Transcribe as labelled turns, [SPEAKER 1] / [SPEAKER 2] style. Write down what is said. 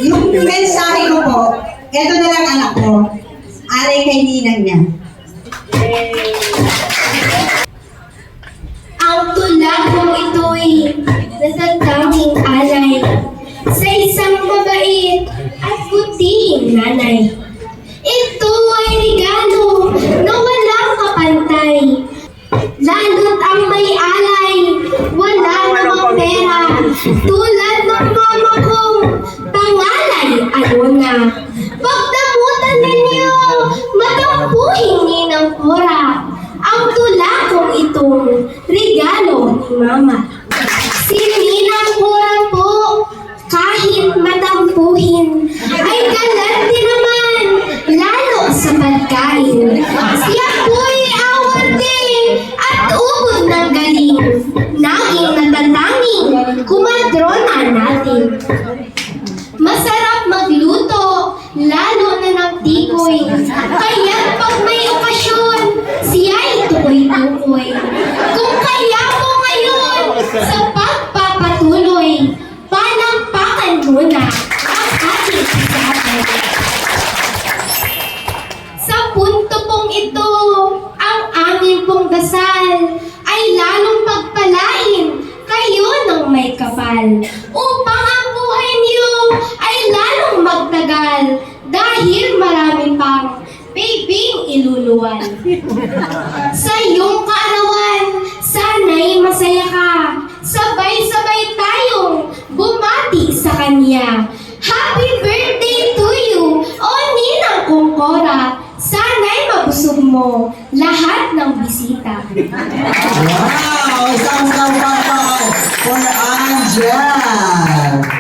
[SPEAKER 1] Yung mensahe ko po, eto na lang anak ko, aray kay ninang niya.
[SPEAKER 2] Ang tula kong ito'y natatanging alay sa isang mabait at puting nanay. Ito ay regalo na walang kapantay. Lalo't ang may alay, wala namang pera. Tulad ng mama kong pangalay, Alona. Pagdamutan ninyo, matampuhin ninang Cora. Ang tula kong itong regalo ni Mama. Si Ninang Cora po, kahit matampuhin, ay galante naman, lalo sa pagkain. Siya po'y awarte at ubod ng galing. Naging natatanging kumadrona natin. Masarap magluto, lalo na ng tikoy. Kaya't pag may okasyon, siya'y tukoy-tukoy. Kung kaya mo ngayon sa pagpapatuloy, palampakan muna ang ating usapan. Sa punto pong ito, ang aming pong dasal ay lalong pagpalain kayo ng may kapal, upang ang buhay niyo ay lalong magtagal dahil marami pang babying iluluwan. Sa iyong kaarawan, sana'y masaya ka. Sabay-sabay tayong bumati sa kanya. Happy birthday to you, o Ninang kong Cora. Sana'y mabusog mo lahat ng bisita.
[SPEAKER 3] Wow! Isang for Angel!